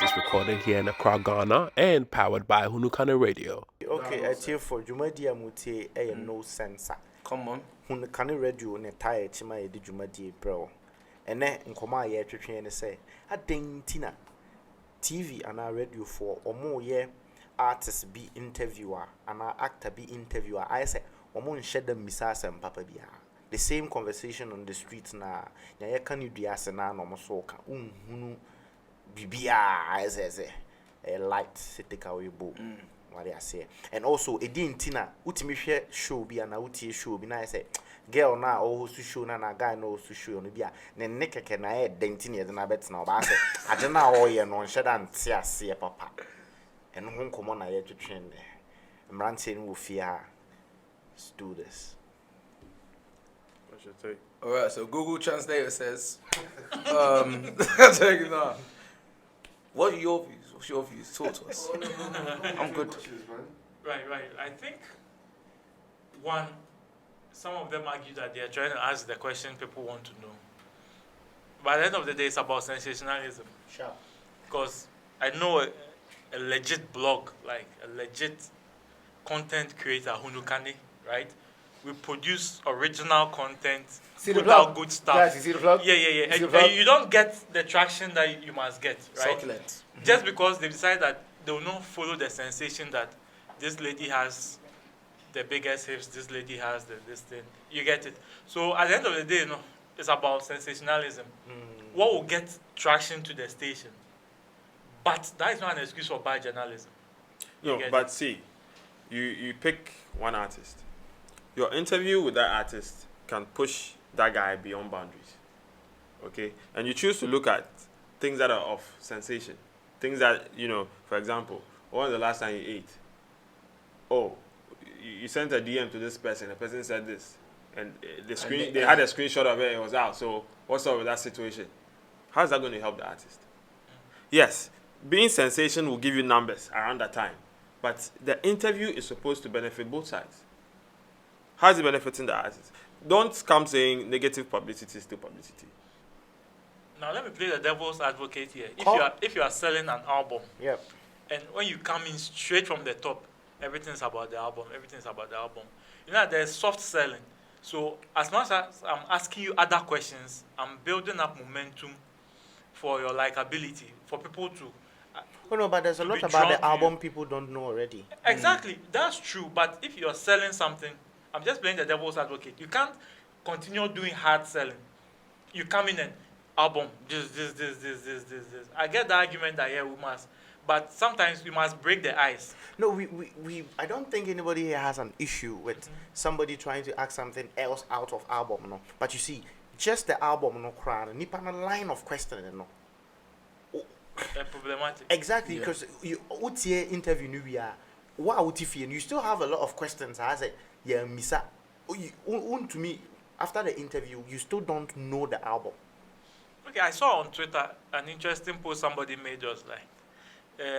is recorded here in Accra, Ghana, and powered by Hunukane Radio. Okay, I tell for Jumadia Muti, no censor. Come on. Hunukane Radio, ne tie chima di Jumadia bro. And then in Koma ye train say, a ding tina TV and our radio for or more ye artist be interviewer and our actor be interviewer. I say, or more shed them misas and papa bia. The same conversation on the streets na ya can you do as na no soka bibia as a light take away bo what I say. And also a din tina utimi hwe show bi na utie show bi na say girl na o to show na guy no to show no bia ne nekeke na e dentin ye na bet na ba say ade na o ye no nheda nte ase papa eno ho nkomo na ye twetwen de mrante no wo fia do this. Alright, so Google Translator says, check it out. What are your views? What's your views? Talk to us. I'm good. Right. I think, one, some of them argue that they are trying to ask the question people want to know. But at the end of the day, it's about sensationalism. Sure. Because I know a legit blog, like a legit content creator, Hunukane, right? We produce original content, put out good stuff. Guys, you see the vlog? Yeah. And you don't get the traction that you must get, right? Succulent. Just because they decide that they will not follow the sensation that this lady has the biggest hips, this lady has this thing. You get it. So at the end of the day, it's about sensationalism. What will get traction to the station? But that is not an excuse for bad journalism. No, but see, you pick one artist. Your interview with that artist can push that guy beyond boundaries. Okay? And you choose to look at things that are of sensation. Things that, for example, when was the last time you ate? Oh, you sent a DM to this person, the person said this. And they had a screenshot of it, it was out. So what's up with that situation? How is that going to help the artist? Yes, being sensation will give you numbers around that time. But the interview is supposed to benefit both sides. How is it benefiting the artist? Don't come saying negative publicity is still publicity. Now let me play the devil's advocate here. If you are selling an album, Yep. and when you come in straight from the top, everything's about the album. There's soft selling. So as much as I'm asking you other questions, I'm building up momentum for your likability, for people to. Oh no, but there's a lot about the album people don't know already. Exactly, that's true. But if you're selling something, I'm just playing the devil's advocate. You can't continue doing hard selling. You come in and album, this. I get the argument that we must, but sometimes we must break the ice. No, we I don't think anybody here has an issue with somebody trying to ask something else out of album, no. But you see, just the album, no, crown, nipa na line of questioning, no. Problematic. Exactly, because you interview new and you still have a lot of questions. I say, yeah, Misa. To me, after the interview, you still don't know the album. Okay, I saw on Twitter an interesting post somebody made just like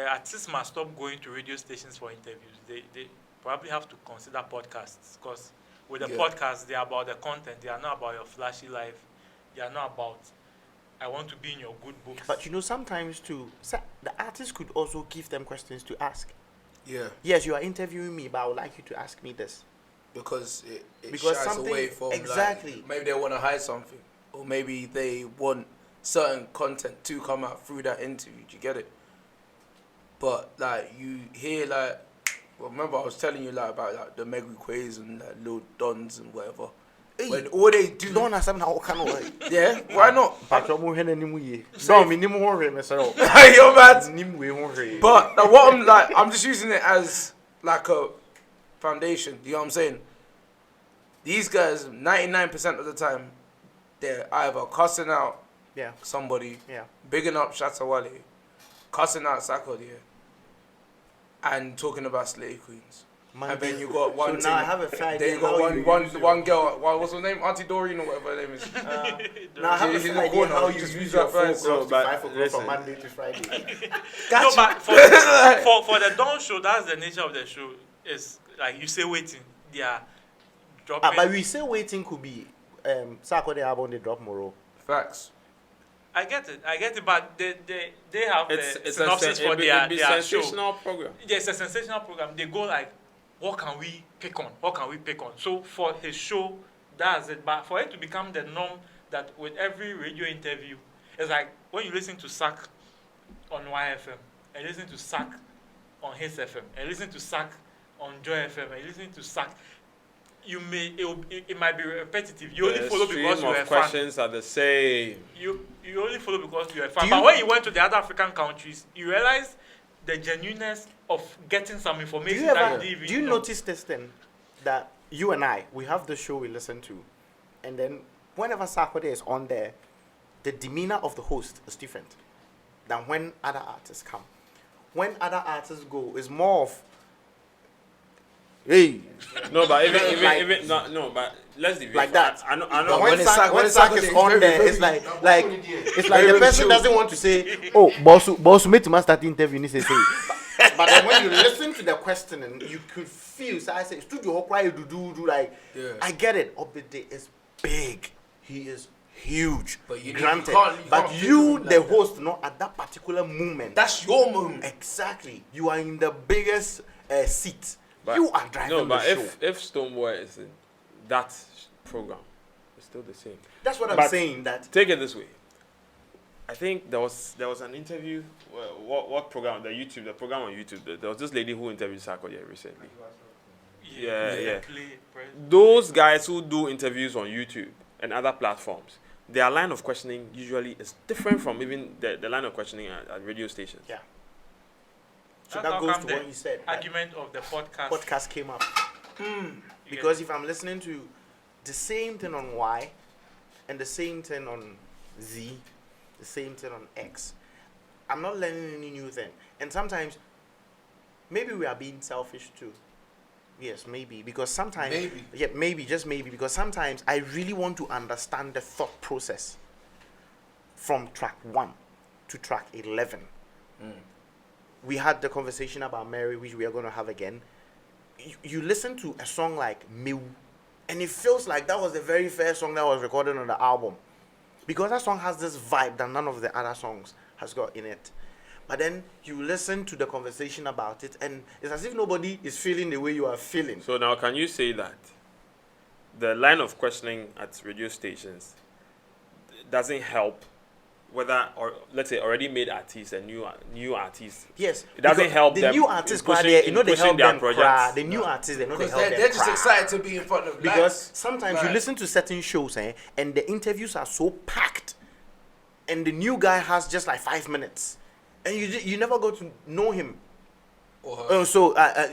artists must stop going to radio stations for interviews. They probably have to consider podcasts, because with the podcasts, they are about the content. They are not about your flashy life. They are not about I want to be in your good books. But sometimes too, the artist could also give them questions to ask. Yeah. Yes, you are interviewing me, but I would like you to ask me this. Because it Because shies something- away from exactly. like, maybe they want to hide something, or maybe they want certain content to come out through that interview. Do you get it? But like you hear remember I was telling you about like the Meg Quays and like Lil Dons and whatever. Hey, when all they do, don't understand how can I? yeah, why not? Patrick mo hene ni mu ye. No, me ni mu hore me say. You're mad. Ni mu we hore. But what I'm just using it as like a foundation. You know what I'm saying? These guys, 99% of the time, they're either cussing out somebody, bigging up Shatawale, cussing out Sarkodie, and talking about slave queens. And then you got one. So now I have a fact. Then you got one girl. What's her name? Auntie Doreen or whatever her name is. Now I have a fact idea how you use your phone from 5 o'clock from Monday to Friday. No, but for the Dawn show, that's the nature of the show. It's like you say waiting. They are dropping. But we say waiting could be Sarkodie album they drop tomorrow. Facts. I get it, but they have It's synopsis for their show. sensational program. Yeah, it's a sensational program. They go like, what can we pick on? What can we pick on? So for his show, that's it. But for it to become the norm that with every radio interview, it's like when you listen to Sack on YFM, and you listen to Sack on His FM, and listen to Sack on Joy FM, and listen to Sack, it might be repetitive. You only follow because you're a fan. Questions are the same. You only follow because you're a fan. But when you went to the other African countries, you realize the genuineness of getting some information that you didn't Do you know. notice this thing that you and I, we have the show we listen to, and then whenever Sarkodie is on there, the demeanor of the host is different than when other artists come. When other artists go, it's more of, hey. No, but even but let's deviate Like that. I know. But when when Sark is on there, it's like very the person chill. doesn't want to say, oh, boss, mate, must start interview. He say. But then when you listen to the question and you could feel, so I say, studio cry do like, I get it. Obide is big. He is huge. But you granted. can't But pick you, him the like host, not at that particular moment. That's your moment. Exactly. You are in the biggest seat. But You are driving no, but the show. if Stoneboy is in that program, it's still the same. That's what I'm But saying. That take it this way. I think there was an interview. What program? The program on YouTube. There was this lady who interviewed Sarkodie recently. Yeah. Those guys who do interviews on YouTube and other platforms, their line of questioning usually is different from even the line of questioning at radio stations. Yeah. So That's that how goes come to the what you said. that argument of the podcast. podcast came up. Because if I'm listening to the same thing on Y and the same thing on Z, the same thing on X, I'm not learning any new thing. And sometimes, maybe we are being selfish too. Yes, maybe. Because sometimes, just maybe. Because sometimes I really want to understand the thought process from track 1 to track 11. We had the conversation about Mary, which we are going to have again. You listen to a song like Meu, and it feels like that was the very first song that was recorded on the album. Because that song has this vibe that none of the other songs has got in it. But then you listen to the conversation about it, and it's as if nobody is feeling the way you are feeling. So now, can you say that the line of questioning at radio stations doesn't help whether, or let's say, already made artists and new artists? Yes, it doesn't help the them. new artists, in pushing, they in know they pushing help their them projects. cry. The new artists, they know they Because help them they're just cry. excited to be in front of Because sometimes you Right. listen to certain shows, and the interviews are so packed, and the new guy has just like 5 minutes, and you never go to know him. Or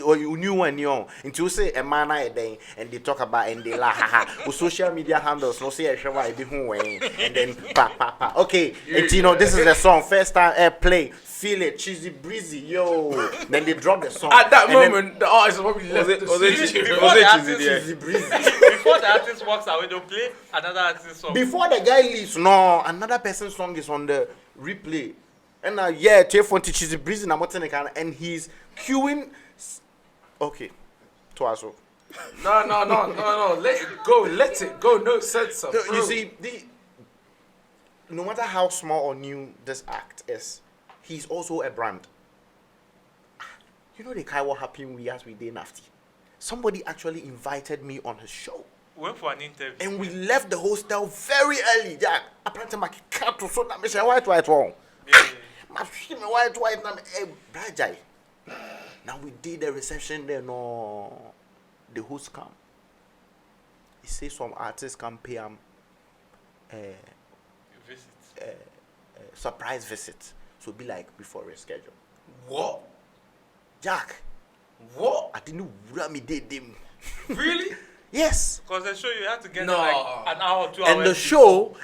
Or you knew when you until say a man a day and they talk about and they la ha ha with social media handles no say a show I be who and then pa. Okay, and you know this is the song first time play. Feel it, cheesy breezy, yo. Then they drop the song. at that and then moment, the artist will probably left the Before studio. the artist- cheesy breezy. Before the artist walks away, they'll play another artist song. Before the guy leaves, no, another person's song is on the replay. And T-Phone teaches breeze and he's queuing. Okay, Twaso. No. Let it go. No censor. No, you see, no matter how small or new this act is, he's also a brand. You know the kind what happened as we did Nafty. Somebody actually invited me on his show. Went for an interview. And we left the hostel very early. Yeah, apparently my cat was so that white wrong. My white now now we did the reception there. No, the host come. He says some artists can pay him Visit. surprise visit. So be like before a schedule. What? Jack, What? I didn't me did them. Really? Yes. Because they show you have to get No. like an hour or 2 hours.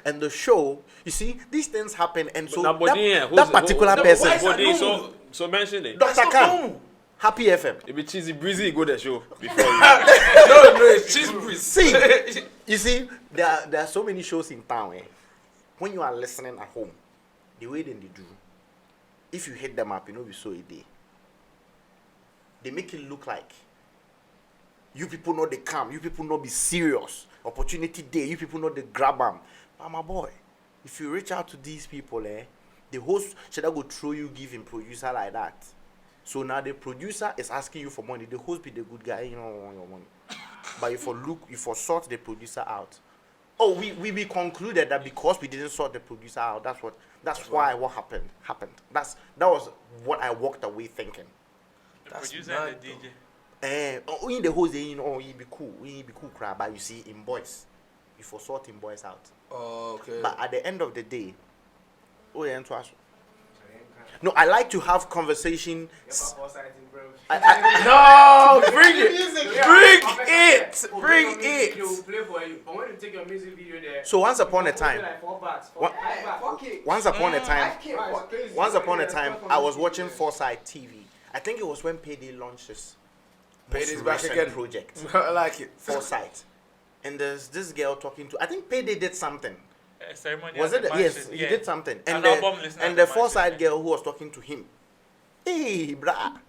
And the show, you see, these things happen, and so Now, Bodin, that particular who- person, why is that Bodin, normal? so mention it. Dr. That's not Khan, normal. Happy FM. If it's cheesy breezy, go the show before you. No, it's cheese breeze. See, you see, there are so many shows in town. When you are listening at home, the way they do, if you hit them up, you know we saw it there. They make it look like you people know they come, you people know be serious. Opportunity day, you people know they grab them. But my boy, if you reach out to these people, the host should I go throw you, give him producer like that. So now the producer is asking you for money. The host be the good guy, you don't want your money. But you sort the producer out. Oh, we concluded that because we didn't sort the producer out, that's why what happened. That was what I walked away thinking. The producer and the DJ. In the host, he be cool, crap. But you see, in boys, you sort in boys out. Oh, okay. But at the end of the day, no, I like to have conversation. No, bring it. So once upon a time, I was watching Foresight TV. I think it was when Payday launched this Payday's back again project. I like it. Foresight, and there's this girl talking to. I think Payday did something. Was it? Yes, he did something. And the Foresight girl who was talking to him. Hey, brah.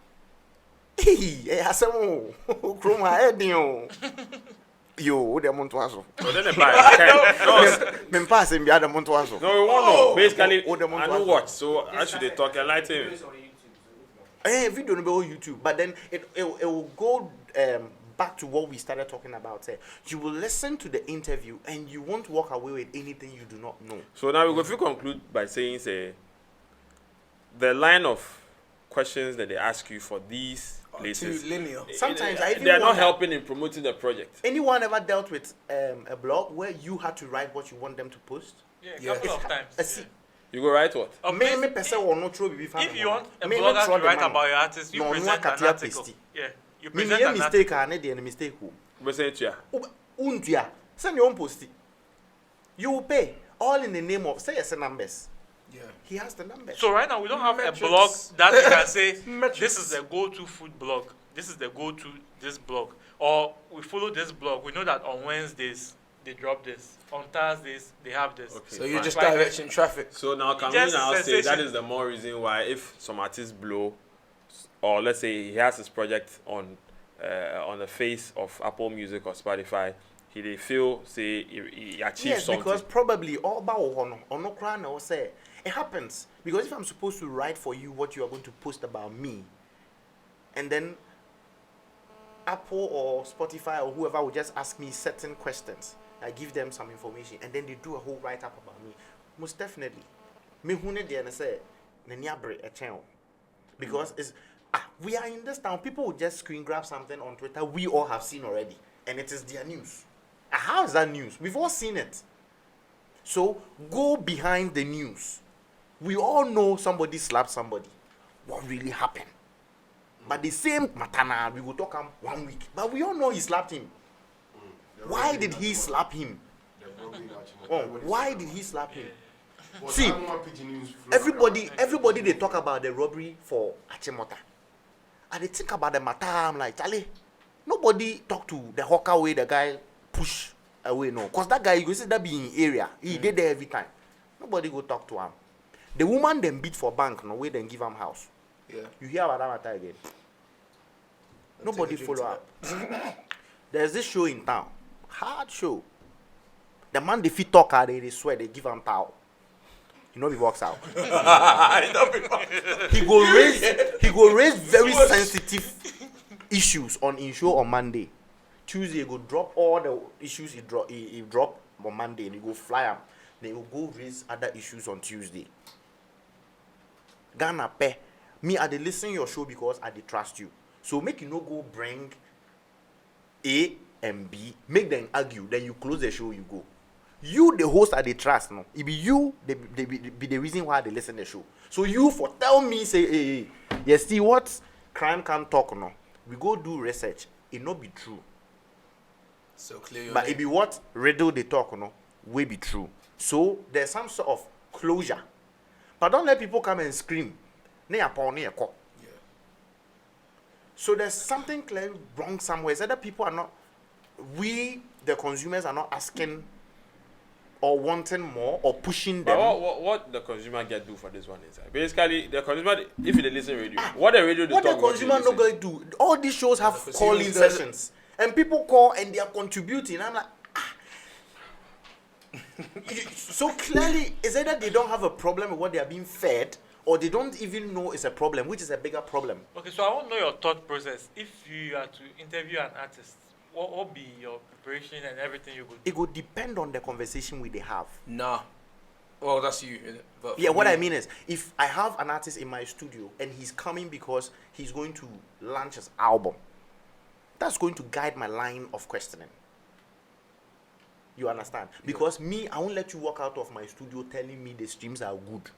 Hey, asamo. Chroma head yo, the montoazo. So then the Men pass him the montoazo. No, we won't know. Basically, I don't watch, so I should talk and lie to him. Video on YouTube, but then it will go back to what we started talking about. You will listen to the interview and you won't walk away with anything you do not know. So now we will conclude by saying, the line of questions that they ask you for these places, too linear. Sometimes they are not helping in promoting the project. Anyone ever dealt with a blog where you had to write what you want them to post? Yeah, a couple of times. You go write what? If you want a blogger to write about your artist, you present an article. Yeah, you present an mistake article. Mistake who? Send your own post. You will pay all in the name of say numbers. Yeah. He has the numbers. So right now we don't have a blog that you can say this is the go-to food blog. This is the go-to this blog. Or we follow this blog. We know that on Wednesdays they drop this. On Thursdays they have this. Okay, so you're just directing traffic. So now can we now say that is the more reason why if some artists blow, or let's say he has his project on the face of Apple Music or Spotify, they feel say he achieved something. Yes, because probably all or say it happens. Because if I'm supposed to write for you what you are going to post about me, and then Apple or Spotify or whoever will just ask me certain questions, I give them some information, and then they do a whole write-up about me. Most definitely. Me hune de say neniabre a channel. Because it's we are in this town, people will just screen grab something on Twitter we all have seen already, and it is their news. How is that news? We've all seen it. So go behind the news. We all know somebody slapped somebody. What really happened? But the same matana, we will talk 1 week. But we all know he slapped him. Why did he slap him? Why did he slap him? See, everybody they talk about the robbery for Achimota. And they think about the matter, I'm like, Charlie, nobody talk to the hawker way the guy push away, no. Because that guy, you see that be in area. He did there every time. Nobody go talk to him. The woman then beat for bank, no way then give him house. Yeah. You hear about that matter again? Nobody follow up. There's this show in town. Hard show. The man the fit talk they swear they give him towel. You know he walks out. he go raise very sensitive issues on in show on Monday. Tuesday he go drop all the issues he drop on Monday and he go fly them. Then he will go raise other issues on Tuesday. Ghana pay. Me I dey listen your show because I dey trust you. So make you no go bring A and B, make them argue, then you close the show, you go. You the host I dey trust, no. It be you they be the reason why they listen the show. So you for tell me say hey, yes, see what crime can talk no. We go do research. It not be true. So clear. But it be what riddle they talk no, will be true. So there's some sort of closure. But don't let people come and scream. Yeah. So there's something clearly wrong somewhere. It's either people are not, we, the consumers, are not asking or wanting more or pushing them. But what the consumer do for this one is basically the consumer, if they listen to radio, what the radio what the consumer not going to do? All these shows have call-in sessions, and people call and they are contributing. I'm like, So clearly, it's either they don't have a problem with what they are being fed, or they don't even know it's a problem, which is a bigger problem. Okay, so I want to know your thought process. If you are to interview an artist, what would be your preparation and everything you would do? It would depend on the conversation they have. Nah. Well, that's you, isn't it? But Yeah, for what me- I mean is, if I have an artist in my studio and he's coming because he's going to launch his album, that's going to guide my line of questioning. You understand? Because me, I won't let you walk out of my studio telling me the streams are good.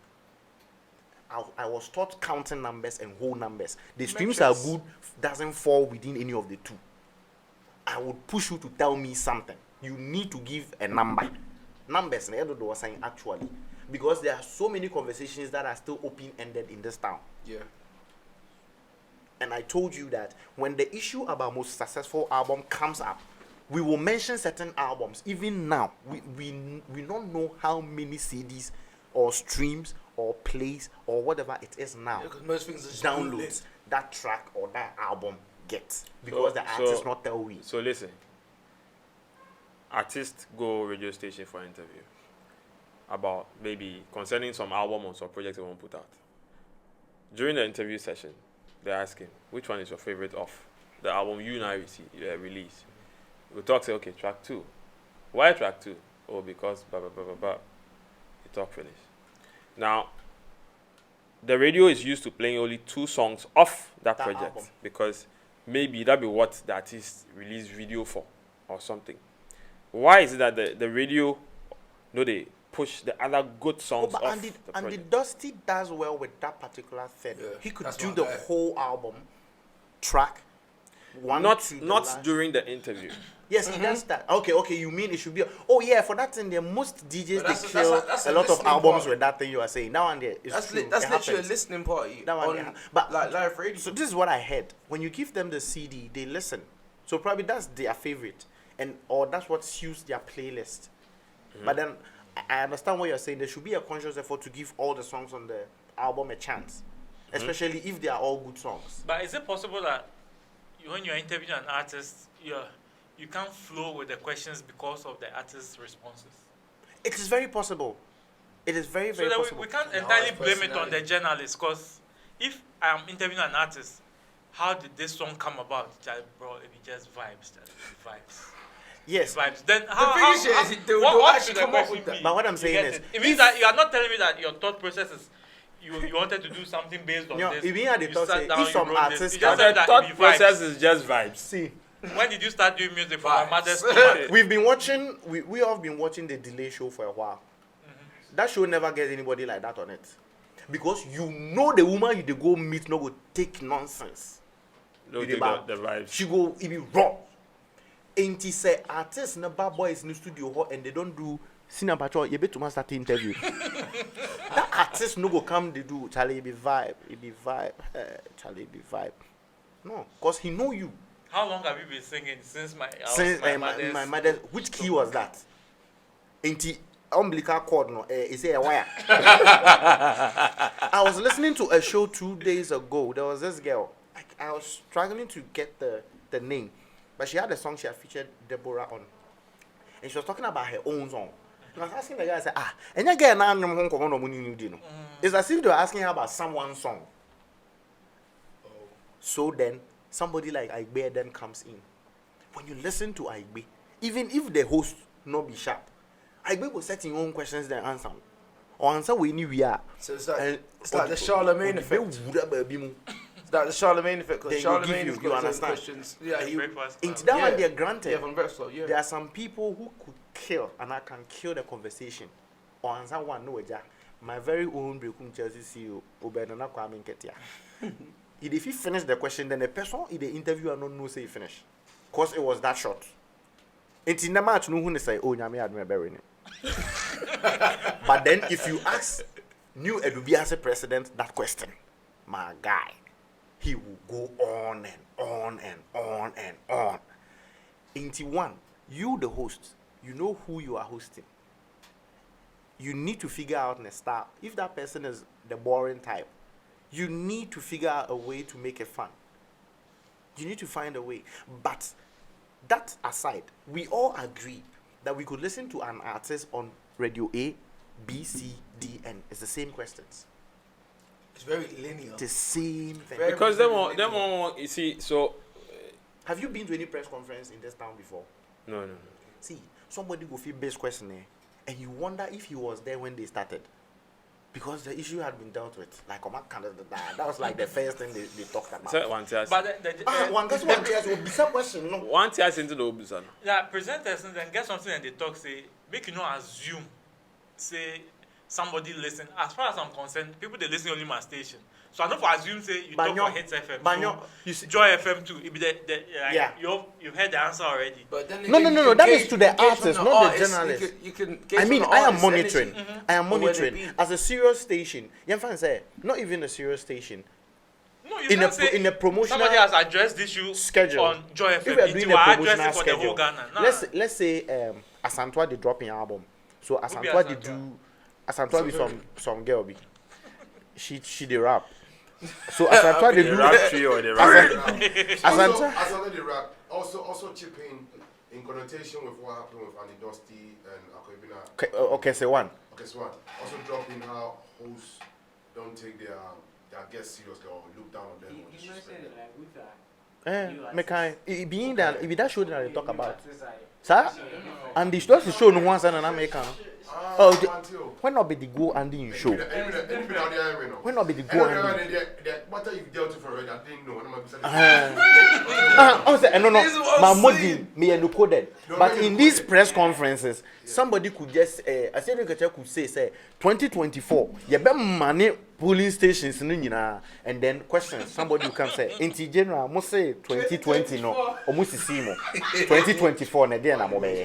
I was taught counting numbers and whole numbers. The streams are good doesn't fall within any of the two. I would push you to tell me something. You need to give a number. Numbers, and Edo was saying actually. Because there are so many conversations that are still open-ended in this town. Yeah. And I told you that when the issue about most successful album comes up, we will mention certain albums. Even now, we don't know how many CDs or streams or plays or whatever it is now. Because most things are just Downloads that track or that album gets. Because the artist not tell we. So listen, artists go radio station for interview about maybe concerning some album or some project they want to put out. During the interview session, they're asking, which one is your favorite of the album you now release? We talk, say, okay, track 2. Why track 2? Oh, because blah, blah, blah, blah, blah. You talk finish. Now, the radio is used to playing only 2 songs off that project album. because maybe that be what the artist released video for or something. Why is it that the radio, no, they push the other good songs But off Andy, the Andy project? Dusty does well with that particular thing. Yeah, He could that's do my the guy. whole album track. One Not to the not last. during the interview. Yes, he does that. Okay, you mean it should be. Oh yeah, for that thing, there most DJs But that's they a- kill that's a a lot of listening albums party. with that thing you are saying. Now and then, it's That's true. that's It literally a happens. listening party. That one, on, yeah. But like live radio. So this is what I heard. When you give them the CD, they listen. So probably that's their favorite, or that's what suits their playlist. But then I understand what you're saying. There should be a conscious effort to give all the songs on the album a chance, especially if they are all good songs. But is it possible that when you're interviewing an artist, you can't flow with the questions because of the artist's responses? It is very possible. It is very, So very that possible. we can't No, entirely it's blame it on personality. the journalist, because if I'm interviewing an artist, how did this song come about? Bro, it be just vibes. Vibes. Yes, Vibes. Then how, thing how, is, how, they'll what actually should the come up question with that. be? But what I'm You saying get is, it? It means if- that you are not telling me that your thought process is you wanted to do something based on No, this. even at the You thought sat say, down, if you some wrote this. artists You can- just said The that thought it be process vibes. is just vibes. see, When did you start doing music for my Vibes. mother's stomach? we've been watching. We all have been watching the Delay Show for a while. That show never gets anybody like that on it, because you know the woman you dey go meet no go take nonsense. Don't With take the the vibes. She go it be raw. Ain't he say artists na bad boys in the studio hot and they don't do cinema patrol. You bet to start the interview. That artist no go come they do Charlie it be vibe, Charlie it be vibe. No, cause he know you. How long have you been singing since my house, Since my my mother's? mother, which key was that? Ain't he umbilical cord no? Is it a wire? I was listening to a show 2 days ago. There was this girl. I was struggling to get the name, but she had a song she had featured Deborah on, and she was talking about her own song. And I was asking the guy, I said, and you get now it's as if they were asking her about someone's song. So then somebody like Aigbe then comes in. When you listen to Aigbe, even if the host not be sharp, Aigbe will set his own questions then answer. Or answer when we are. So it's like the Charlemagne effect. It's like the Charlemagne effect. Then Because you give Charlemagne you- has you got his own understand. questions. Yeah, he, Breakfast Into Club. that one, they're granted. yeah, from Breakfast, yeah. There are some people who could kill, and I can kill the conversation. Or answer one, no, my very own Brekum Chelsea CEO, Obenana Kwame Nketia. If he finish the question, then the person in the interview and not know say he finish. Because it was that short. It's in the match, no one say, oh, Nyame had me burying it. But then if you ask New Edubi as a president that question, my guy, he will go on and on and on and on. Into one, you the host, you know who you are hosting. You need to figure out in a style. If that person is the boring type, you need to figure out a way to make it fun. You need to find a way. But that aside, we all agree that we could listen to an artist on radio A, B, C, D, N. It's the same questions. It's very linear. The same thing. Very- Because them one, you see, so Have you been to any press conference in this town before? no. See, somebody go feel base questionnaire, and you wonder if he was there when they started. Because the issue had been dealt with. Like, that was like the first thing they talked about. So one tias. But One guess what? Yes, will be some question, no? One tias into the obusan. yeah, presenters and then get something and they talk say make you not assume say somebody listen. As far as I'm concerned, people they listen only my station. So I don't for assume say you talk for Hits FM. Banyo, So you see, Joy FM too. It be like, Yeah. you've heard the answer already. But then No, again, no, you no, can that gauge- is to the you can gauge artist, from not the artist. journalist. You can gauge I mean, from the I am artist's monitoring. energy. I am Or where they monitoring. be. As a serious station, Yanfan say, not even a serious station. No, you In can't a say in a promotional somebody has addressed this issue schedule. on Joy If we FM. are It doing will a address promotional it for the whole schedule, Ghana. Nah. let's say Asantwa they drop an album. So Asantwa they do Asantwa be some girl be. She the rap. So Asantwa they The do rap tree or the rap. Asantwa. As under the rap, also chip in connotation with what happened with Andy Dusty and Akoibina. Okay, say one. Okay, so what? Also drop in how hosts don't take their guests seriously or look down on them. or disrespect them. Being that if that show that they talk about, sir, and the story show no once and an American. Oh, when not be the go and the show. Anybody out there, you know? When not be the go and What are you dealt with already? I didn't know. I say, no, This is what my I'm money, saying. me and coded. No, But no, in you these coded. press conferences, somebody could just, I said, could say, 2024, you bet money polling stations, and then questions. Somebody who can say, in general, I must say 2020, no, almost the same. 2024, and then I'm over.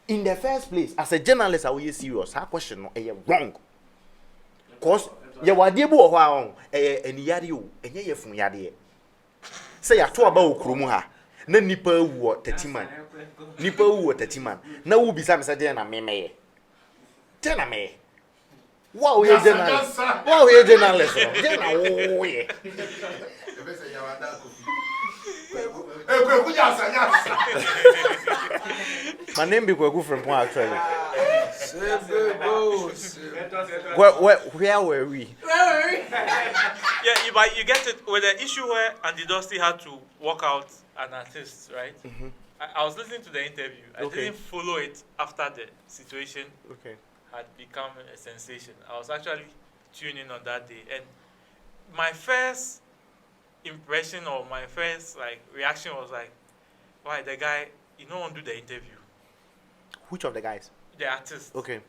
In the first place, as a journalist, I will be serious. That question no, wrong. Cause you were able to wow, and yadio, and ye from yadi. Say a two about Krumuha. No nipper who 30 man. Nipper who 30 man. Now will be some said, and me. Tell me. Wow, you're journalist. Wow, you're journalist. Oh, yeah. My name be Kwaku from Pong actually. Where were we? Yeah, but you get it with the issue where Andy Dusty had to walk out an artist, right? Mm-hmm. I was listening to the interview. I Okay. didn't follow it after the situation Okay. had become a sensation. I was actually tuning in on that day, and my first impression or my first reaction was like, "Why the guy? You don't want to do the interview, Which of the guys? the artist." Okay.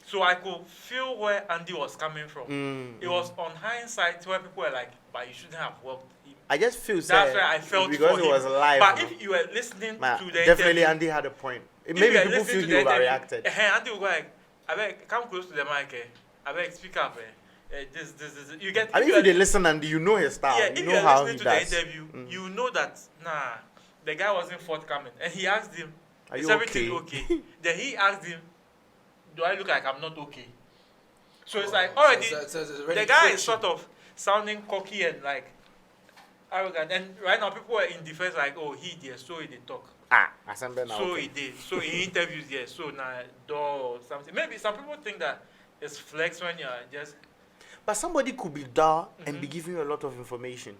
So I could feel where Andy was coming from. It was on hindsight where people were like, "But you shouldn't have worked." I just feel That's sad where I felt because for it him. was live. But no? if you were listening Man, to the definitely interview, Andy had a point. if Maybe you were people listening feel to he the interview, overreacted. Andy would go like, "I beg, come close to the mic. I beg, speak up. This. You get." I mean, if you listen and you know his style, Yeah, you if know you're how he listening to does. the interview, you know that the guy wasn't forthcoming, and he asked him, Are "Is you everything okay?" okay?" Then he asked him, "Do I look like I'm not okay?" So it's like already the guy is sort of sounding cocky and arrogant, and right now people are in defense like, "Oh, he did, so he did talk, Assemble now. so Okay. he did, so in interviews, yeah, so now door or something." Maybe some people think that it's flex when you're just But somebody could be dull and be giving you a lot of information.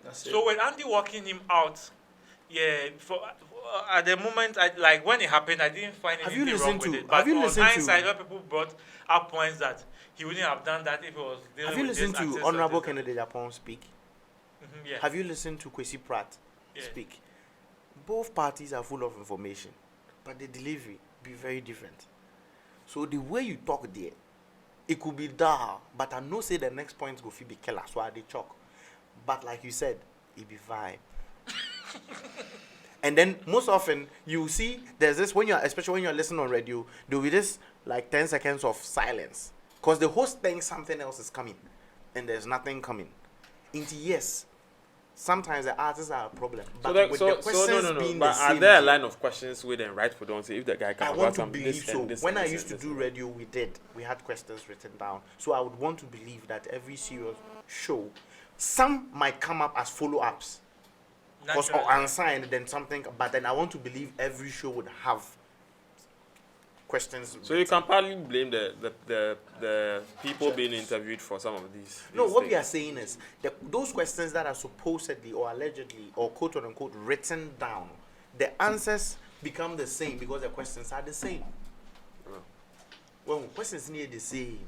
That's it. So with Andy walking him out, yeah, at the moment, when it happened, I didn't find Have you anything wrong listened with to- it. But have you on listened to- hindsight, where people brought up points that he wouldn't have done that if it was dealing Have you with listened this to artist or Honorable this Kennedy Japan speak? artist. Yeah. Have you listened to Kwesi Pratt Yeah. speak? Both parties are full of information, but the delivery be very different. So the way you talk there, it could be dull, but I know say the next point go be killer, so I dey chalk. But like you said, it be vibe. And then most often you see there's this especially when you're listening on radio, there will be this 10 seconds of silence. Because the host thinks something else is coming and there's nothing coming. Into yes, sometimes the artists are a problem. But with the questions being But the are same, there a line of questions with and right for don't say if the guy can I about want to some believe this so. and this When and I this used to and do this. radio, we had questions written down. So I would want to believe that every serious show, some might come up as follow-ups. Because Naturally. unsigned, then something. But then I want to believe every show would have questions. So you can partly blame the people being interviewed for some of these. No, these what we things. are saying is those questions that are supposedly or allegedly or quote unquote written down, the answers become the same because the questions are the same. Well, questions need the same.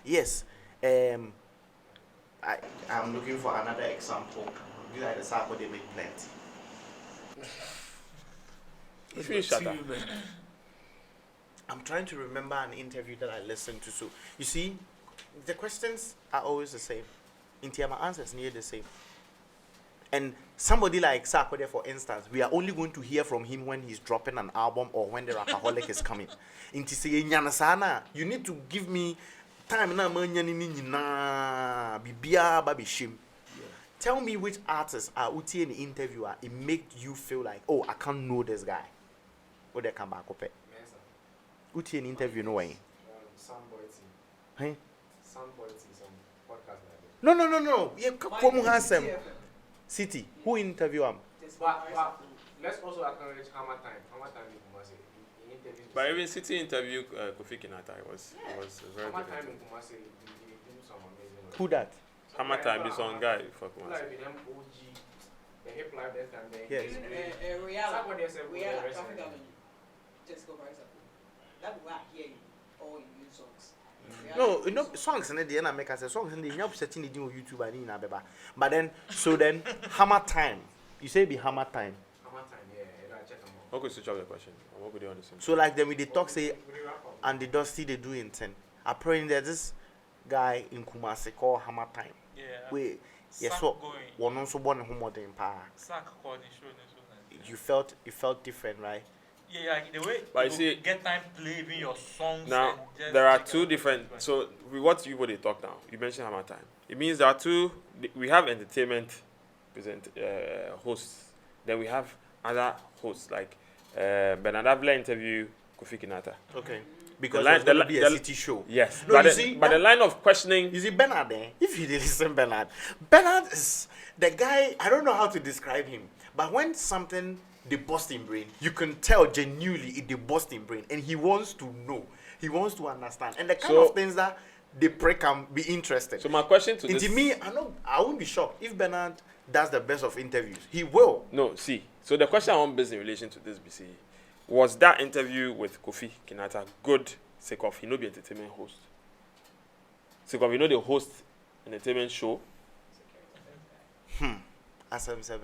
Yes. I'm looking for another example. You like the Sarkodie make plenty. If you shut up. I'm trying to remember an interview that I listened to. So you see, the questions are always the same. My answers near the same. And somebody like Sarkodie, for instance, we are only going to hear from him when he's dropping an album or when the Rapaholic is coming. You need to give me time na bibia baby shim. Tell me which artists are uti in the interviewer. It make you feel like, oh, I can't know this guy. What they come back up. Uti in interview no way. Some poetry. Hey? Some poetry, some podcast like that. No. Yeah, come handsome. City. Who interview him? But let's also acknowledge Hammer Time. Hammer Time in Kumasi. In interviews. But even City interview Kofi Kinata, it was very Hammer good. Time in Kumasi, they do some amazing work. Who that? Hammer Time is one guy for People Kumasi. like with them OG, the hip life that time. Yes. Somebody said, Traffic Avenue. Just go by example. That will hear you all in new songs. No, songs in the end I make us say songs in the you searching the YouTube and in Abeba. But then Hammer Time. You say be Hammer Time. Hammer Time, yeah, I check them out. Okay, switch off the question. I'm not good on the same. So like then we they talk say We wrap up. and the Dusty they do in 10. Apparently there's this guy in Kumasi called Hammer Time. Yeah. Wait, yes, Sack so going. one also born in home in power. Sack calling show. You felt different, right? Yeah, like the way But you you see- get time play even your songs. Now, and just there are take two out different. So, with what you they talk now, you mentioned Hammer Time. It means there are two. We have entertainment hosts. Then we have other hosts like Bernard Avila interview Kofi Kinata. Okay. Because line- it's going to be a the- city show. Yes, No, but you the, see, but the line of questioning. You see, Bernard, if you listen, Bernard is the guy, I don't know how to describe him, but when something they bust in brain, you can tell genuinely it they bust in brain, and he wants to know, he wants to understand, and the kind So- of things that they pray can be interested. So my question to And this. to me, I won't be shocked if Bernard does the best of interviews. He will. No, see. So the question I want to base in relation to this, BC, was that interview with Kofi Kinata good? Sake of he no be entertainment host. Sake of he know the host entertainment show. As I'm saying.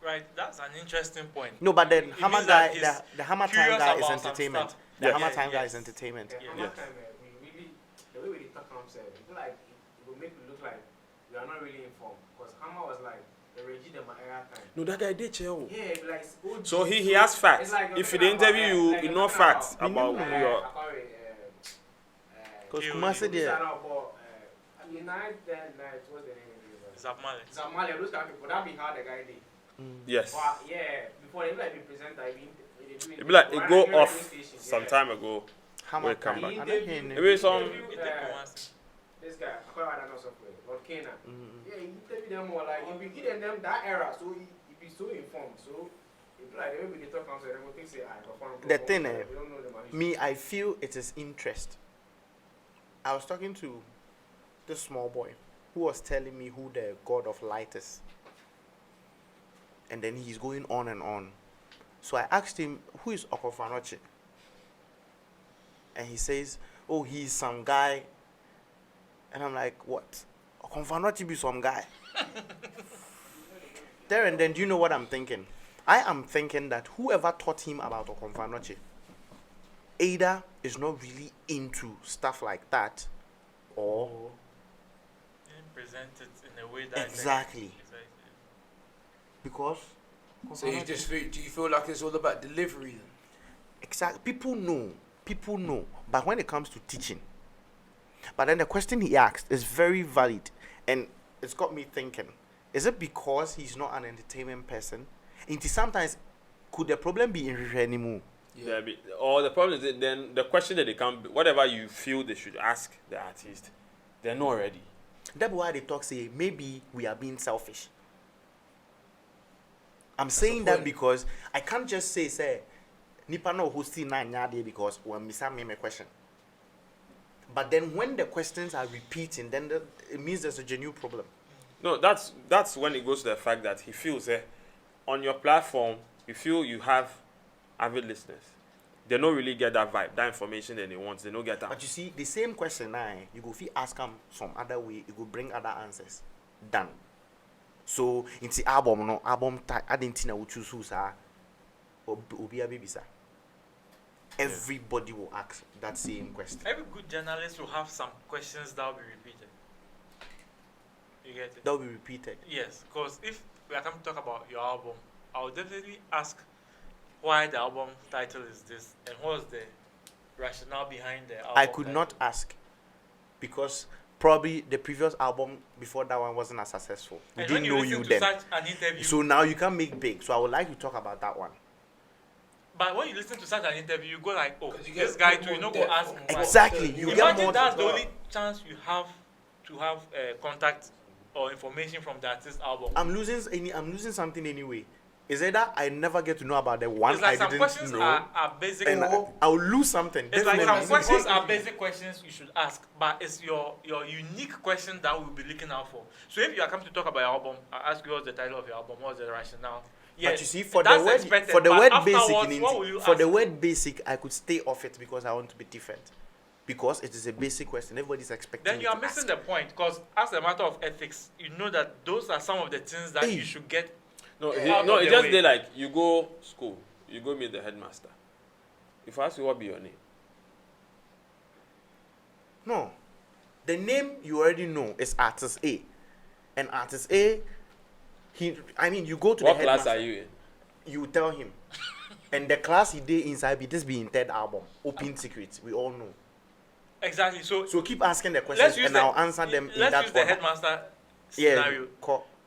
Right, that's an interesting point. No, but then It Hammer means guy, that he's the Hammer Time curious guy is about some entertainment. stuff. The Yes. Hammer Time guy Yes. is entertainment. Yeah, Yes. Hammer Time, we really, the way we talk on set, it feel like it will make it look like we are not really informed. Because Hammer was like the Reggie de era time. No, that guy did chill. Yeah, it'd be like it's OG. So he has facts. It's like you're If he talking the interview about, you, like you you're know talking facts about- about your. Because Yeah, Kumasi there. Night, what's the name of it? Zamale. Zamale, those kind of people, that be how the guy did. Yes. But yeah, before they be like be presenter, It be like it go off some time ago. Hammer We'll come Time. back. I don't hear him. Maybe some. You take Kumasi. This guy, I call that software, Lord Kena. Mm. Yeah, he interview them more like if we give them that era, so he be so informed. So it's like the way we talk council, they will think say, I perform. The thing, we don't know them. Me, I feel it is interest. I was talking to this small boy who was telling me who the god of light is. And then he's going on and on. So I asked him, who is Okofanoche? And he says, oh, he's some guy. And I'm like, what? Okofanoche be some guy? There and then, do you know what I'm thinking? I am thinking that whoever taught him about Okofanoche either is not really into stuff like that, or Present it in a way that exactly because So you just feel, do you feel like it's all about delivery then? exactly people know, but when it comes to teaching, but then the question he asked is very valid, and it's got me thinking: is it because he's not an entertainment person? And sometimes could the problem be in anymore? Yeah. Or the problem is that then the question that they come, whatever you feel they should ask the artist, they're not ready. That's why they talk say maybe we are being selfish. I'm saying that because I can't just say nipa no hosting na nyade because when me a question. But then when the questions are repeating, then it means there's a genuine problem. No, that's when it goes to the fact that he feels on your platform, you feel you have avid listeners. They don't really get that vibe, that information that they want. They don't get that. But you see, the same question now, you go ask them some other way, you go bring other answers. Done. So in the album I didn't know choose who's Obi baby sir. Everybody will ask that same question. Every good journalist will have some questions that will be repeated. You get it? That will be repeated. Yes, because if we are coming to talk about your album, I will definitely ask why the album title is this and what's the rationale behind the album. I could title. not ask because probably the previous album before that one wasn't as successful. We And didn't when know listen you to then. such an interview, So now you can make big. So I would like to talk about that one. but when you listen to such an interview, you go like, oh, 'Cause you this get guy more too, you know, go depth ask on him what- why. Exactly. You get Imagine more. that's the only chance you have to have contact or information from the artist's album. I'm losing something anyway. Is it that I never get to know about the one It's like I some didn't questions know, are basic. and I'll lose something. It's like definitely. some questions are basic questions you should ask, but it's your unique question that we'll be looking out for. So if you are coming to talk about your album, I ask you what's the title of your album, what's the rationale. Yes, But you see, for the that's word expected, for the but word afterwards, basic, what will you for the ask? word basic, I could stay off it because I want to be different. Because it is a basic question. Everybody's expecting. Then me you are to missing ask. the point, because as a matter of ethics, you know that those are some of the things that Hey. you should get. No, Out of it the just way. did like you go school, you go meet the headmaster. If I ask you what be your name, No, the name you already know is artist A, and artist A, you go to what the class headmaster, are you in? you tell him, and the class he did inside be this being third album, Open Secrets. We all know. Exactly. So So keep asking the let's questions, use and the, I'll answer them in let's that use the order. headmaster Yeah. scenario.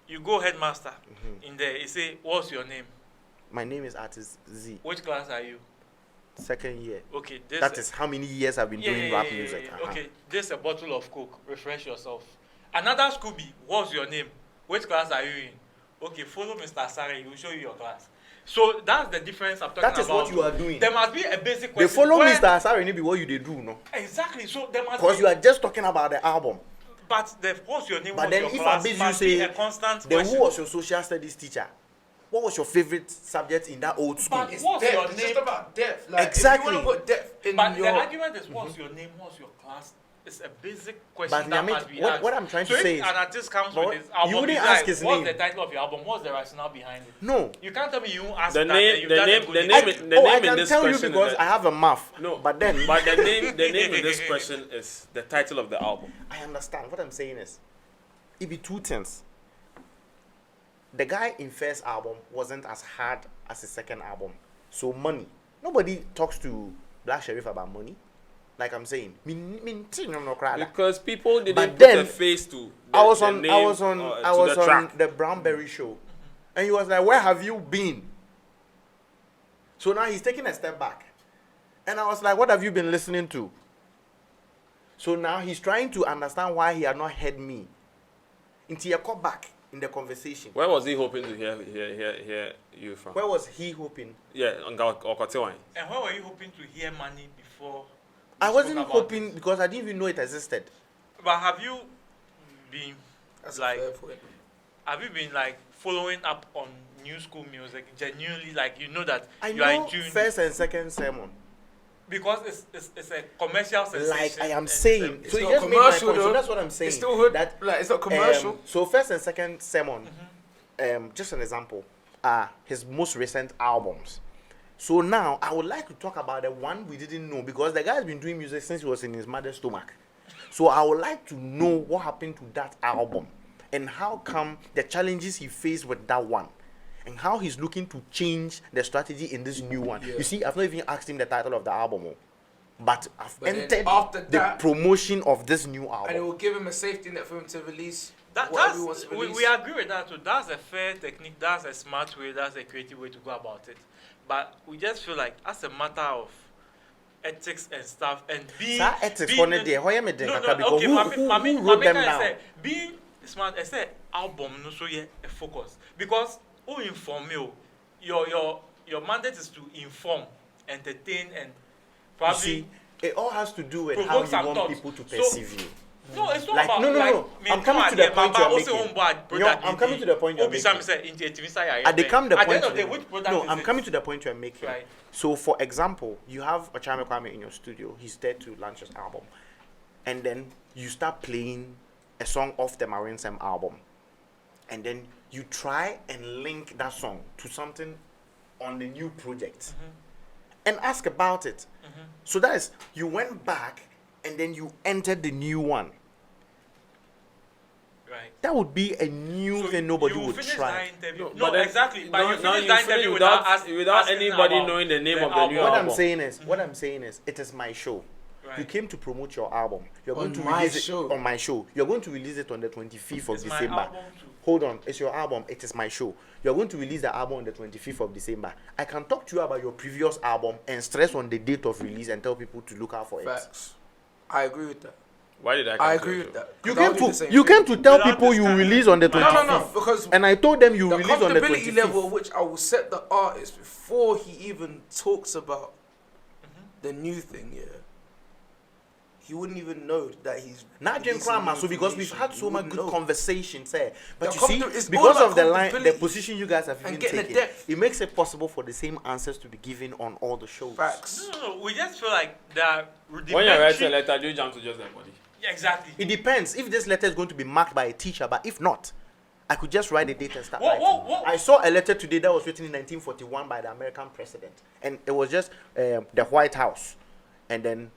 You go headmaster Mm-hmm. in there. You say, "What's your name? My name is artist Z. Which class are you?" Second year. Okay, this That is how many years I've been doing rap music. yeah. Uh-huh. Okay, this is a bottle of Coke. Refresh yourself. Another Scooby. What's your name? Which class are you in? Okay, follow Mr. Sari. He will show you your class. So that's the difference I'm talking about. That is what you are doing. There must be a basic They question. follow where- Mr. Asari be what you they do, no? Exactly. So there must Because be. you are just talking about the album. But the what's your name? But what's then your if class I base you must be say, a constant then question. who was your social studies teacher? What was your favorite subject in that old school? But It's what's depth. your It's name? just about depth. Like, Exactly. If you want to put depth in But your... the argument is what's your name, what's your class? It's a basic question But that Nyame, must be what- asked. what I'm trying to so say if is- an artist comes but with his album, you wouldn't he's ask like, his what's name. the title of your album? What's the rationale behind it? No. You can't tell me you won't ask The that. name- and you've the done a name- good the job. name- the I name in can this tell you question because is I have a mouth. No, But then, but the name in this question is the title of the album. I understand. What I'm saying is, it be two things. The guy in first album wasn't as hard as his second album. So money. Nobody talks to Black Sheriff about money. Like I'm saying. Because people didn't But put then, a face to the, I was the on name, I was on to I was the on track. the Brownberry show. And he was like, "Where have you been?" So now he's taking a step back. And I was like, "What have you been listening to?" So now he's trying to understand why he had not heard me. Until he called back in the conversation. Where was he hoping to hear you from? Where was he hoping? Yeah, on Okotewan. And where were you hoping to hear money before? I you wasn't spoke about hoping it? because I didn't even know it existed. But have you been That's like? a fair point. Have you been like following up on new school music genuinely? Like you know that I you are in know tune first and second sermon. because it's a commercial sensation. Like I am and saying. it's So It's you not just made my point. commercial, So though. that's what I'm saying. It's still hood. That Like, it's not commercial. So first and second sermon, just an example, are his most recent albums. So now I would like to talk about the one we didn't know because the guy has been doing music since he was in his mother's stomach. So I would like to know what happened to that album and how come the challenges he faced with that one and how he's looking to change the strategy in this new one. Yeah. You see, I've not even asked him the title of the album, but I've But then entered after the that- promotion of this new And it album. will give him a safety net for him to release That, whatever that's he wants to release. we agree with that too. That's a fair technique. That's a smart way. That's a creative way to go about it. But we just feel like as a matter of ethics and stuff and being Sir, ethics being- for the day. How you made them, no, Kaka, because okay, who wrote them Mami down? say, being smart, I say album no so yeah a focus because who inform you? Your mandate is to inform, entertain, and probably. You see, it all has to do with provoke how you some want thoughts. people to So- perceive you. No, it's not Like, about no. I'm coming to the point you're making. I'm coming to the point you're making. At the end of the day, which product No, is I'm it? coming to the point you're making. Right. So, for example, you have a Chame Kwame in your studio. He's there to launch his album, and then you start playing a song off the Marinsem album, and then you try and link that song to something on the new project, and ask about it. So that is, you went back and then you entered the new one. Right. That would be a new thing nobody you would finish try. That interview. but then- Exactly. But you now finish that interview without asking anybody about knowing the name of the new What album. I'm saying is, it is my show. Right. You came to promote your album. You're going On to my release show. it on my show. You're going to release it on the 25th of It's my December. album too. Hold on, it's your album. It is my show. You're going to release the album on the 25th of December. I can talk to you about your previous album and stress on the date of release and tell people to look out for it. Facts. I agree with that. Why did I come I to agree your with show? that. You 'Cause I came would do the to same you thing. came to tell Without people this you kind- release on the 25th. No, because And I told them you the release on the comfortability 25th. level at which I will set the artist before he even talks about the new thing, yeah. He wouldn't even know that he's Not Jim releasing Crammer, new so because we've information. had He so much wouldn't good know. conversations, eh? But The you see, it's all because about of the line, the comfortability position you guys have and even getting the taken, depth. it makes it possible for the same answers to be given on all the shows. Facts. No. We just feel like that. When you're writing a letter, do you jump to just like body? Yeah, exactly. It depends if this letter is going to be marked by a teacher, but if not, I could just write the date and start writing. I saw a letter today that was written in 1941 by the American president, and it was just the White House, and then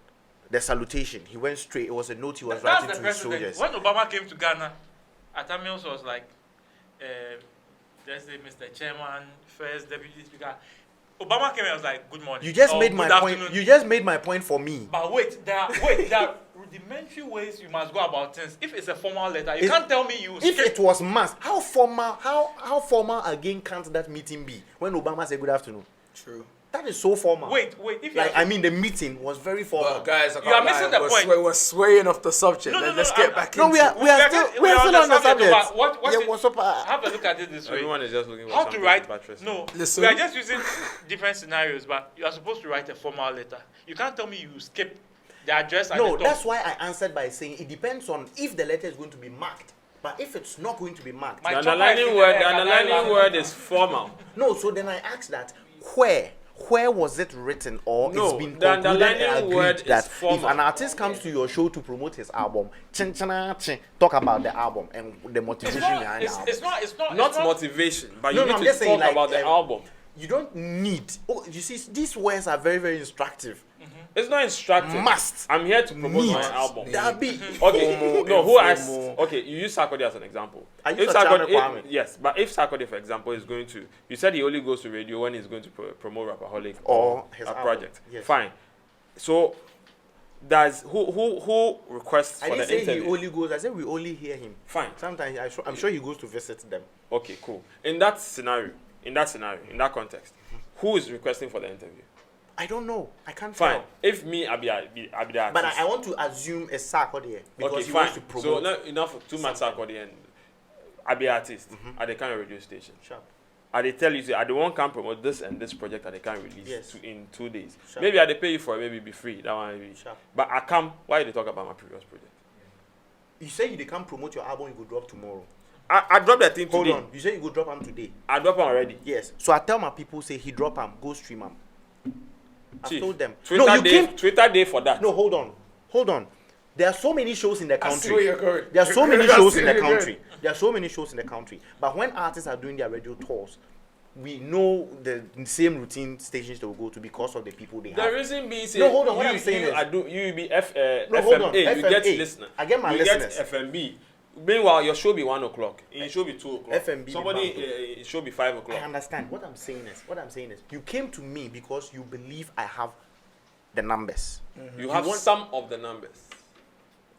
the salutation. He went straight. It was a note he was That's writing the to his president. soldiers. When Obama came to Ghana, Atamios was like, let's say Mr. Chairman, First Deputy Speaker. Obama came and was like, "Good morning." You just or made my "Good point. afternoon." You just made my point for me. But wait, there are rudimentary ways you must go about things. If it's a formal letter, you If- can't tell me you. If skip- it was mass, how formal again can't that meeting be when Obama said good afternoon? True. That is so formal. wait, if you Like, are- I mean, the meeting was very formal. But guys, I You are can't missing lie, the point. We're swaying off the subject. No, no, Let's no, get I'm- back No, into we are it. we are still on the subject. but what Yeah, is- what's up? have a look at it this way. Everyone is just looking for How something to write? buttress. No, Listen. we are just using different scenarios, but you are supposed to write a formal letter. You can't tell me you skip the address at No, the top. that's why I answered by saying it depends on if the letter is going to be marked. But if it's not going to be marked, My The chopper is underlining in word, there, the can I underlining laugh? word is formal. no. So then I asked that where was it written, or No, it's been the concluded underlining and agreed word is that if formal. an artist comes to your show to promote his album, talk about the album and the motivation behind the album. It's not. Not motivation, but No, you no, need I'm to just saying, talk like, about the album. You don't need. Oh, you see, these words are very, very instructive. It's not instructive. Must. I'm here to promote Need. my album. That be. Okay, no, who asked? Informal. Okay, you use Sarkodie as an example. I use If Chame Sarkodie- Kwame. yes, but if Sarkodie, for example, is going to, you said he only goes to radio when he's going to promote Rapaholic Or his a album. project. Yes. Fine. So, does who requests I for didn't the say interview? he only goes. I said we only hear him. Fine. Sometimes I'm sure he goes to visit them. Okay, cool. In that scenario, in that context, who is requesting for the interview? I don't know. I can't Fine. tell. If me, I be the artist. But I want to assume a Sarkodie because Okay, he fine. wants to promote. So enough too much Sarkodie and I be artist at the kind of radio station. Sharp. I they tell you say I don't want can promote this and this project and they can release Yes. in 2 days. Sure. Maybe I they pay you for it, maybe be free. That one be. Sure. But I come. Why they talk about my previous project? You say you can't promote your album, you go drop tomorrow. I dropped that thing Hold today. on. You say you go drop them today. I dropped one already. Yes. So I tell my people, say he drop them, go stream them. I Chief, told them. Twitter No, you day. came. Twitter day for that. No, hold on. There are so many shows in the I see country. where you're going. There are so many I shows see in the where you're country. There are so many shows in the country. But when artists are doing their radio tours, we know the same routine stations they will go to because of the people they The have. reason being say No, hold on, what you, I'm saying you, is- I do you be No, FMA, hold on, you get FMA. listener. I get my you listeners. get FMB. Meanwhile, your show be 1 o'clock. Your show be 2 o'clock. FMB Somebody be show be 5 I o'clock. understand. What I'm saying is, you came to me because you believe I have the numbers. You have want- some of the numbers.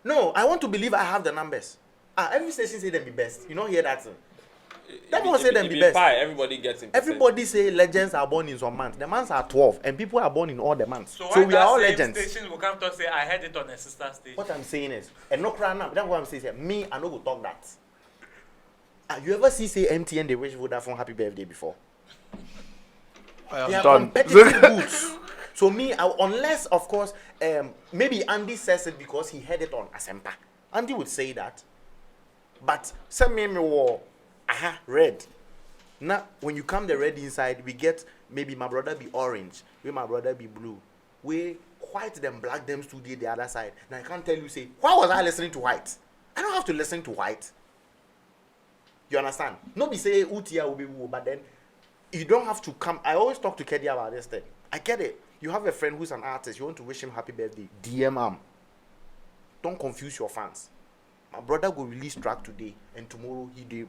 No, I want to believe I have the numbers. Every station say them be best. You don't hear that thing. That one say them be best. Pie, everybody gets in. Everybody say legends are born in some months. The months are 12, and people are born in all the months. So, So why we are all that same legends. station will come to say I heard it on a sister station. What I'm saying is, and no cry now. That's what I'm saying. Me, I no go talk that. You ever say MTN they wish Vodafone happy birthday before? I They am are done. competitive goods. So me, unless of course, maybe Andy says it because he heard it on Asempa. Andy would say that. But some me war, red. Now when you come the red inside, we get maybe my brother be orange, we my brother be blue. We white them black them studio the other side. Now I can't tell you say why was I listening to white? I don't have to listen to white. You understand? Nobody say Utia will be woo, but then you don't have to come. I always talk to Kedi about this thing. I get it. You have a friend who's an artist. You want to wish him happy birthday. DM him. Don't confuse your fans. My brother will release track today, and tomorrow he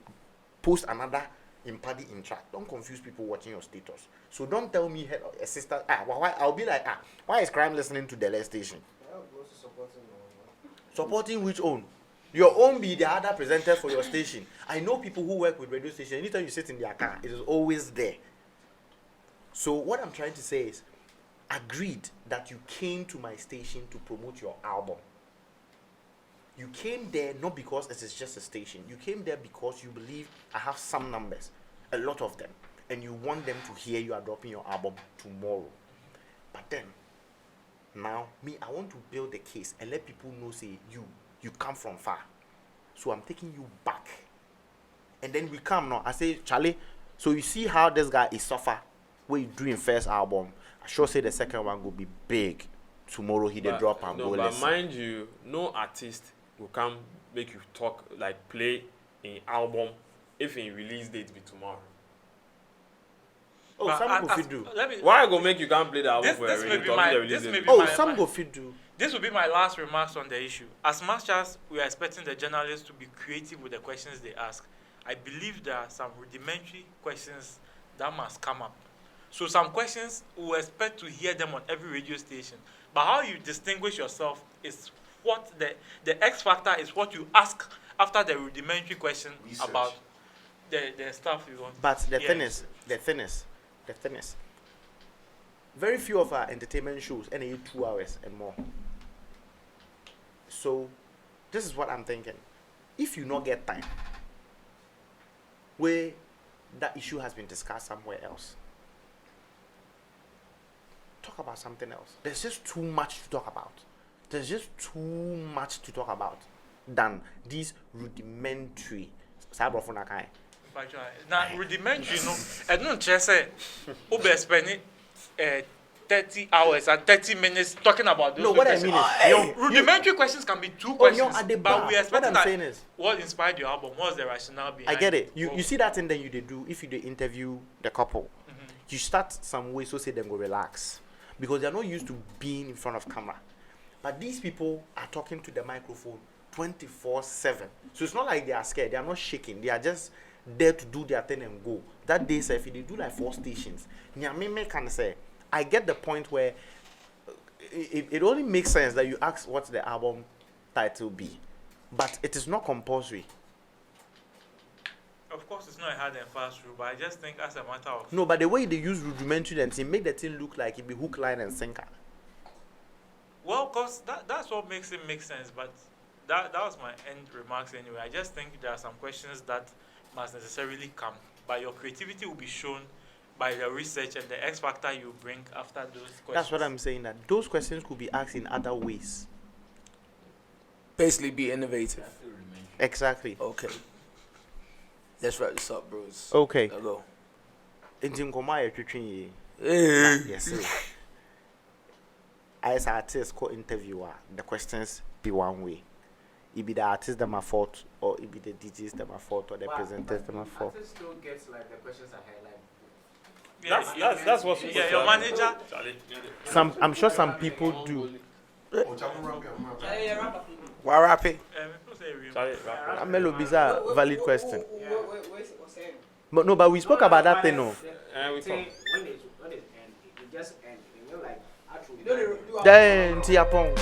post another in track. Don't confuse people watching your status. So don't tell me a sister. Why? I'll be like, why is Crime listening to the last station? Supporting which own? Your own be the other presenter for your station. I know people who work with radio station. Anytime you sit in their car, it is always there. So what I'm trying to say is, agreed that you came to my station to promote your album. You came there not because it is just a station. You came there because you believe I have some numbers, a lot of them, and you want them to hear you are dropping your album tomorrow. But then, now, me, I want to build a case and let people know, say, you come from far. So I'm taking you back. And then we come now. I say, Charlie, so you see how this guy is suffer when you doing first album. I sure say the second one will be big. Tomorrow he did drop and no, go but listen. mind you, no artist will come make you talk like play in album if in release date be tomorrow. Oh, But some go as- fit do. Why go make you can't play the album for a this may release? be talk my- the this release may date? be Oh, my- some go fit do. This will be my last remarks on the issue. As much as we are expecting the journalists to be creative with the questions they ask, I believe there are some rudimentary questions that must come up. So some questions we expect to hear them on every radio station. But how you distinguish yourself is what the X factor is what you ask after the rudimentary question Research. about the stuff you want. But the Yeah. thing is, very few of our entertainment shows any 2 hours and more. So this is what I'm thinking. If you not get time, where that issue has been discussed somewhere else, talk about something else. There's just too much to talk about. There's just too much to talk about than these rudimentary. Now, rudimentary, no, I don't just say, Uber spending 30 hours and 30 minutes talking about those. No, what I questions. mean is, Rudimentary questions can be two you're questions, at the but bar. we are expecting What I'm saying is, what inspired your album, what's the rationale behind I get it. Well, You see that thing that you did do if you did interview the couple. You start some way so say them go relax because they're not used to being in front of camera. But these people are talking to the microphone 24/7. So it's not like they are scared. They are not shaking. They are just there to do their thing and go. That day, sir, if they do like 4 stations, Nyameme can say, I get the point where it only makes sense that you ask what the album title be, but it is not compulsory. Of course, it's not a hard and fast rule, but I just think as a matter of No, but the way they use rudimentary and they make the thing look like it be hook, line, and sinker. well, cause that's what makes it make sense. But that was my end remarks anyway. I just think there are some questions that must necessarily come, but your creativity will be shown by the research and the X factor you bring after those questions. That's what I'm saying. That those questions could be asked in other ways. Basically, be innovative. Exactly. Okay. Let's wrap this up, bros. Okay. Let's go. Intim koma ya twetwen ye. Hey. Yes. Sir. As artist co-interviewer, the questions be one way. It be the artist that my fault, or it be the DJs that my fault, or the presenters that my fault. Artists still gets like the questions are highlighted. That's what's yeah, your manager. I'm sure some people do. Why rap it? People say real. Amelo Biza, valid question. What's saying? But no, but we spoke about that thing, no. We Say, talk. when it end, it just end. You know, like actually. You know they do Then Tiapong.